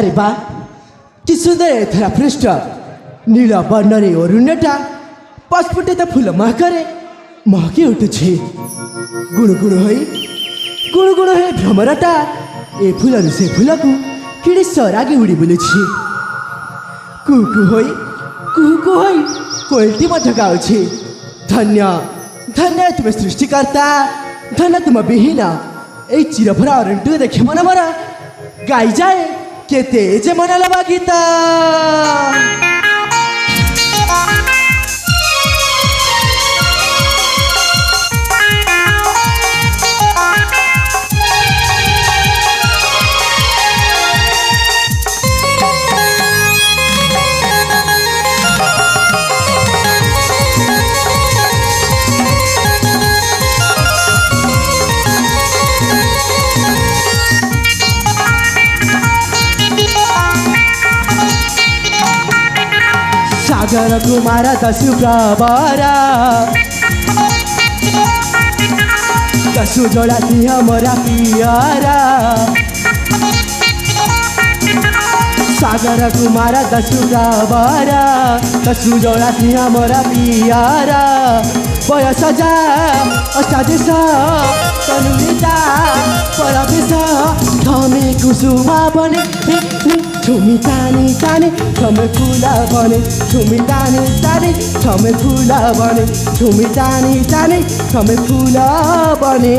अरे बा कि सुंदर एथरा पृष्ठ नील वर्णरे अरुण्यटा पचपुटे फूल महकरे महकी उठुछे गुणगुण है भ्रमरटा ए फूल से फूल को किड़ी सरागी उड़ी बुलुछि कुहु होई कोयलटी मध्य गाउछि धन्य धन्य तुम सृष्टिकर्ता धन्य तुम विहीन ए चिरभरा अरण्य देखि मन मर गाई जाए केते जे मन लबा गीता सागर कुमार दसु प्रवरा दसु जोड़ा दिया मोरा पियारा सागर कुमार दसु प्रवरा दसु जोड़ा दिया मोरा पियारा बयस जा अष्टादश तनुता परवेश धमे कुसुमा बने छुमी तानी तानी थमे फूला बने छुमी तानी तानी थमे फूला बने छुमी तानी तानी थमे फूला बने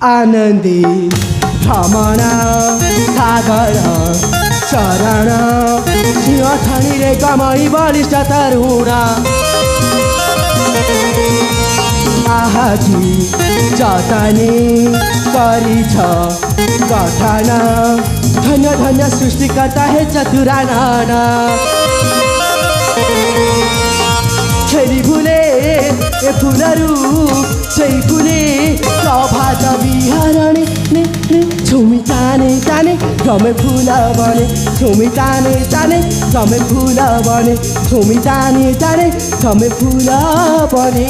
आनंदी भ्रमण सागर चरण सिंहथनी रे कमई बलिष्ठ तरुण आहाजी जतनी करिछ गठन धन्य धन्य सृष्टिकर्ता हे चतुरानन छेली फुले ए फुलरू छेली फुले प्रभात बिहारणी छुमी ताने ताने गमे फूल बने छुमी ताने ताने गमे फूल बने छुमी ताने ताने गमे फूल बने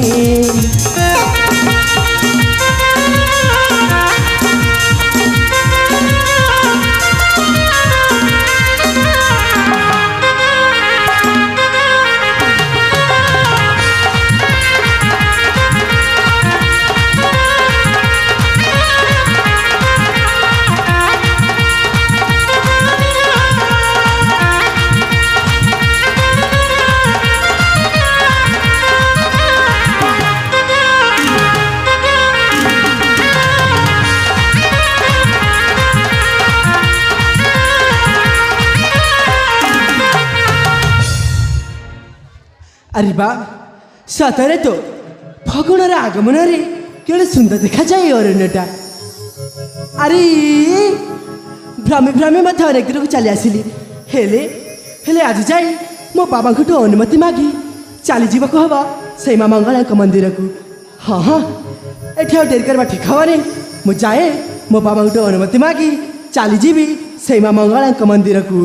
अरे बा सतरे तो फगुणर आगमन रे केड़े सुंदर देखा जाए अरण्यटा अरे भ्रमे भ्रमे मत अनेक दूर चली आसिली हेले हेले आज जाए मो बाबा को अनुमति मागी चली जीव को हवा से माँ मंगला मंदिर को हाँ हाँ एठे डेरी करवा ठीक हवानी मु जाए मो बाबा को अनुमति मागी चली जीवी से माँ मंगला मंदिर को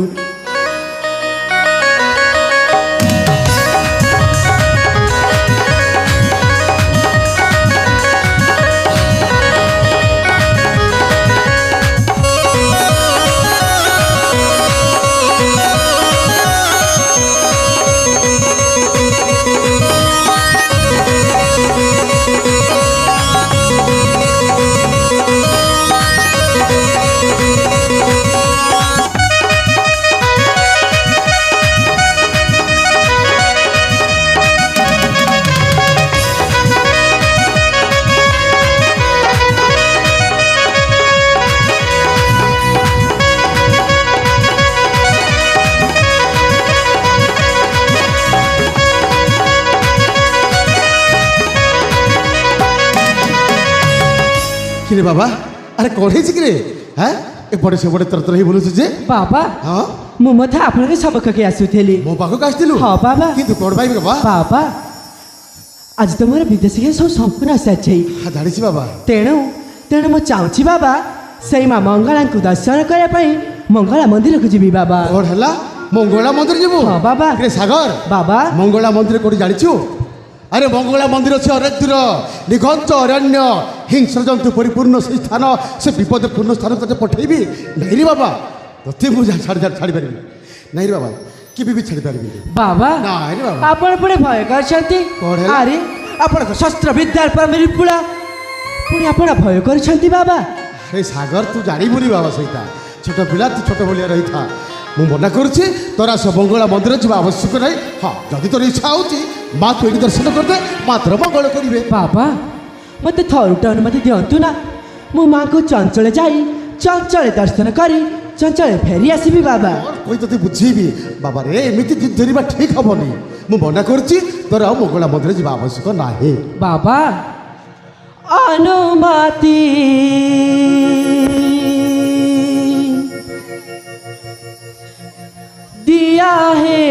किरे बाबा अरे कौन है कि हाँ ଏପଟେ ସେପଟେ ତରତର ହେଇ ବୁଲୁଛୁ ଯେ ବାବା ହଁ ମୁଁ ମଧ୍ୟ ଆପଣଙ୍କ ସମକକ୍ଷେ ଆସୁଥିଲି ମୋ ପାଖକୁ ଆସିଥିଲୁ ହଁ ବାବା କିନ୍ତୁ କଣ ପାଇବି ବାବା ବାବା ଆଜି ତ ମୋର ବିଦେଶୀ ସବୁ ସ୍ୱପ୍ନ ଆସିଛି ଜାଣିଛି ବାବା ତେଣୁ ତେଣୁ ମୁଁ ଚାହୁଁଛି ବାବା ସେଇ ମା ମଙ୍ଗଳାଙ୍କୁ ଦର୍ଶନ କରିବା ପାଇଁ ମଙ୍ଗଳା ମନ୍ଦିରକୁ ଯିବି ବାବା କଣ ହେଲା ମଙ୍ଗଳା ମନ୍ଦିର ଯିବୁ ହଁ ବାବା ରେ ସାଗର ବାବା ମଙ୍ଗଳା ମନ୍ଦିର କୋଉଠି ଜାଣିଛୁ ଆରେ ମଙ୍ଗଳା ମନ୍ଦିର ଅଛି ଅନେକ ଦୂର ନିଘଞ୍ଚ ଅରଣ୍ୟ ହିଂସ୍ର ଜନ୍ତୁ ପରିପୂର୍ଣ୍ଣ ସେଇ ସ୍ଥାନ ସେ ବିପଦପୂର୍ଣ୍ଣ ସ୍ଥାନ ତତେ ପଠେଇବି ନାଇଁ ରେ ବାବା ତତେ ମୁଁ ଛାଡ଼ିପାରିବି ନାଇଁ ରେ ବାବା କେବେ ବି ଛାଡ଼ିପାରିବି ବାବା ନାଇଁ ରେ ବାବା ଆପଣ ପୁଣି ଭୟ କରିଛନ୍ତି କଣ ହେଲା? ଆରେ ଆପଣଙ୍କ ଶସ୍ତ୍ର ବିଦ୍ୟାର ବିପୁଳ ପୁଣି ଆପଣ ଭୟ କରିଛନ୍ତି ବାବା ଆରେ ସାଗର ତୁ ଜାଣିବୁନି ବାବା ସେଇଟା ଛୋଟ ପିଲା ତୁ ଛୋଟ ଭଳିଆ ରହିଥା ମୁଁ ମନା କରୁଛି ତୋର ଆସ ମଙ୍ଗଳା ମନ୍ଦିର ଯିବା ଆବଶ୍ୟକ ନାହିଁ ହଁ ଯଦି ତୋର ଇଚ୍ଛା ହେଉଛି ମା ତୁ ଏଠି ଦର୍ଶନ କରିଦେ ମା ତୋର ମଙ୍ଗଳ କରିବେ ବାବା ମୋତେ ଥରୁଟେ ଅନୁମତି ଦିଅନ୍ତୁ ନା ମୁଁ ମାଙ୍କୁ ଚଞ୍ଚଳ ଯାଇ ଚଞ୍ଚଳ ଦର୍ଶନ କରି ଚଞ୍ଚଳ ଫେରି ଆସିବି ବାବା କଣ କହି ତୋତେ ବୁଝେଇବି ବାବା ରେ ଏମିତି ଜିଦ୍ ଧରିବା ଠିକ ହବନି ମୁଁ ମନା କରୁଛି ତୋର ଆଉ ମଙ୍ଗଳା ମନ୍ଦିର ଯିବା ଆବଶ୍ୟକ ନାହିଁ ବାବା ଅନୁମତି दिया है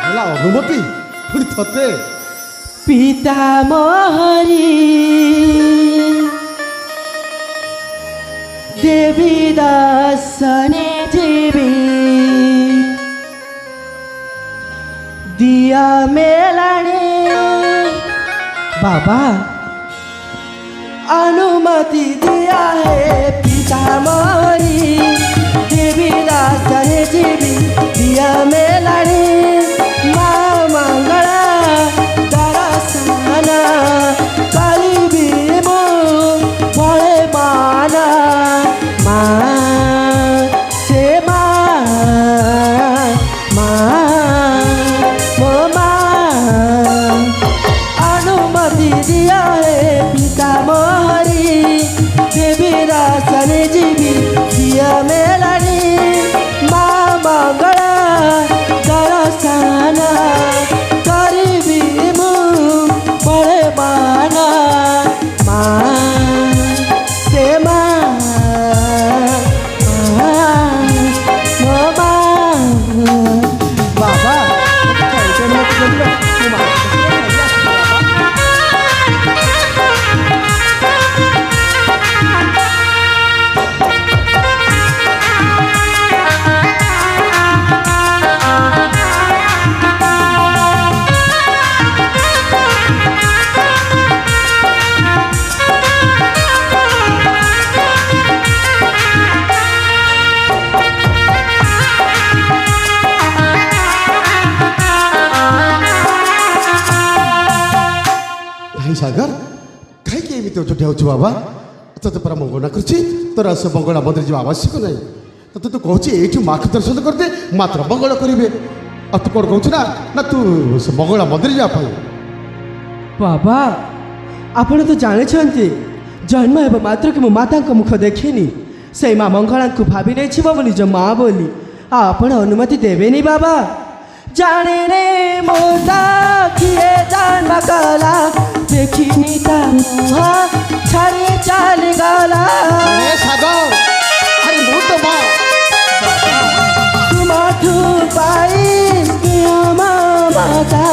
ହେଲା ଅନୁମତି ପୁଣି ତତେ पिता मोहरी देवी दासने जीवी दिया मेलाने बाबा अनुमति दिया है पिता मोहरी देवी दासने जीवी दिया मेलाने माँ मंगला दरसना करीबी मो बड़े माना माँ से माँ मो माँ अनुमति दिया है पिता मोहरी देवी दासन जीवी दिया मेलानी माँ मंगला दरसना करीबी मु बड़े माना माँ से माँ मो माँ बाबा ଭାଇ ସାଗର କାହିଁକି ଏମିତି ଅଚୋଟି ହେଉଛୁ ବାବା ତତେ ପରା ମଙ୍ଗଳା କରୁଛି ତୋର ଆସ ମଙ୍ଗଳା ମନ୍ଦିର ଯିବା ଆବଶ୍ୟକ ନାହିଁ ତତେ ତୁ କହୁଛି ଏଇଠୁ ମାକୁ ଦର୍ଶନ କରିଦେ ମାତ୍ର ମଙ୍ଗଳ କରିବେ ଆଉ ତୁ କ'ଣ କହୁଛୁ ନା ନା ତୁ ସେ ମଙ୍ଗଳା ମନ୍ଦିର ଯିବା ପାଇଁ ବାବା ଆପଣ ତ ଜାଣିଛନ୍ତି ଜନ୍ମ ହେବା ମାତ୍ରକେ ମୁଁ ମାତାଙ୍କ ମୁଖ ଦେଖିନି ସେଇ ମା ମଙ୍ଗଳାଙ୍କୁ ଭାବି ନେଇଛି ମୋ ନିଜ ମା ବୋଲି ଆଉ ଆପଣ ଅନୁମତି ଦେବେନି ବାବା ଜାଣିନେ ମୋ କିଏ ଜନ୍ମ କଲା ଦେଖିନି ତା ମୁହଁ ଛାଡ଼ି ଚାଲିଗଲା ଆରେ ସାଗର ଆରେ ମୁଁ ତ ମା ତୁମଠୁ ପାଇ ମାତା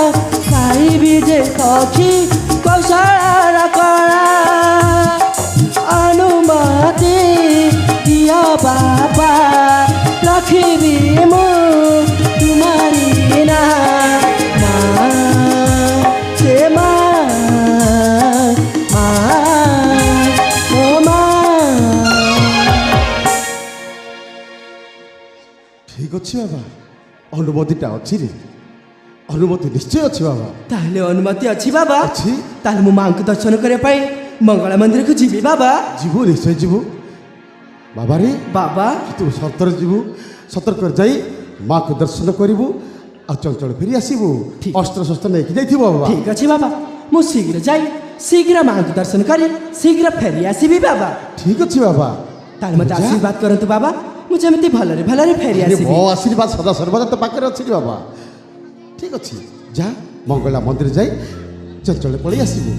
ପାଇବି ଯେ ସଖୀ କୌଶଳର କଳା ଅନୁମତି ଦିଅ ବାବା ରଖିବି ମୁଁ ତୁମାରି ନା ମା ସେ ମା ଓ ମା ଠିକ ଅଛି ବାବା ଅନୁମତିଟା ଅଛି ରେ ଅନୁମତି ନିଶ୍ଚୟ ଅଛି ବାବା ତାହେଲେ ଅନୁମତି ଅଛି ବାବା ଅଛି ତାହେଲେ ମୁଁ ମାଙ୍କୁ ଦର୍ଶନ କରିବା ପାଇଁ ମଙ୍ଗଳା ମନ୍ଦିରକୁ ଯିବି ବାବା ଯିବୁ ନିଶ୍ଚୟ ଯିବୁ ବାବା ରେ ବାବା ତୁ ସତରେ ଯିବୁ ସତର୍କରେ ଯାଇ ମାକୁ ଦର୍ଶନ କରିବୁ ଆଉ ଚଞ୍ଚଳ ଫେରି ଆସିବୁ ଠିକ। ଅସ୍ତ୍ର ଶସ୍ତ୍ର ନେଇକି ଯାଇଥିବୁ ବାବା ଠିକ ଅଛି ବାବା ମୁଁ ଶୀଘ୍ର ଯାଇ ଶୀଘ୍ର ମାଙ୍କୁ ଦର୍ଶନ କରି ଶୀଘ୍ର ଫେରି ଆସିବି ବାବା ଠିକ ଅଛି ବାବା ତାହେଲେ ମୋତେ ଯା। ଆଶୀର୍ବାଦ କରନ୍ତୁ ବାବା ମୁଁ ଯେମିତି ଭଲରେ ଭଲରେ ଫେରି ଆରେ ଆସିବି ମୋ ଆଶୀର୍ବାଦ ସଦା ସର୍ବଦା ତୋ ପାଖରେ ଅଛି ରେ ବାବା ଠିକ ଅଛି ଯା ମଙ୍ଗଳା ମନ୍ଦିର ଯାଇ ଚଞ୍ଚଳ ପଳେଇ ଆସିବୁ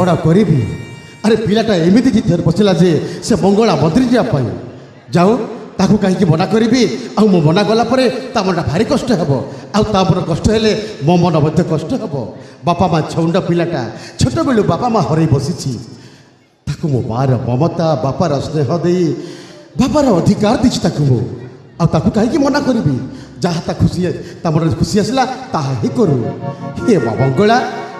କ'ଣ କରିବି? ଆରେ ପିଲାଟା ଏମିତି ଜିଦ୍ଧରେ ବସିଲା ଯେ ସେ ମଙ୍ଗଳା ମନ୍ଦିର ଯିବା ପାଇଁ। ଯାଉ ତାକୁ କାହିଁକି ମନା କରିବି? ଆଉ ମୁଁ ମନା କଲା ପରେ ତା ମନଟା ଭାରି କଷ୍ଟ ହେବ। ଆଉ ତା ମନ କଷ୍ଟ ହେଲେ ମୋ ମନ ମଧ୍ୟ କଷ୍ଟ ହେବ। ବାପା ମା ଛଉଣ୍ଡ ପିଲାଟା ଛୋଟବେଳୁ ବାପା ମା ହରେଇ ବସିଛି। ତାକୁ ମୋ ମାଆର ମମତା ବାପାର ସ୍ନେହ ଦେଇ ବାପାର ଅଧିକାର ଦେଇଛି ତାକୁ ମୁଁ। ଆଉ ତାକୁ କାହିଁକି ମନା କରିବି? ଯାହା ତା ମନରେ ଖୁସି ଆସିଲା ତାହା ହିଁ କରୁ। ହେ ମା ମଙ୍ଗଳା,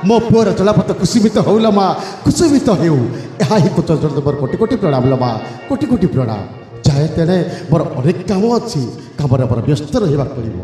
ମୋ ପୁଅର ଚଳାପଥ କୁସୁମିତ ହଉଲ ମା, କୁସୁମିତ ହେଉ। ଏହା ହିଁ ଚରଣ ମୋର କୋଟି କୋଟି ପ୍ରଣାମ ଲୋ ମା, କୋଟି କୋଟି ପ୍ରଣାମ। ଯାଏ ତେଣେ ମୋର ଅନେକ କାମ ଅଛି, କାମରେ ମୋର ବ୍ୟସ୍ତ ରହିବାକୁ ପଡ଼ିବ।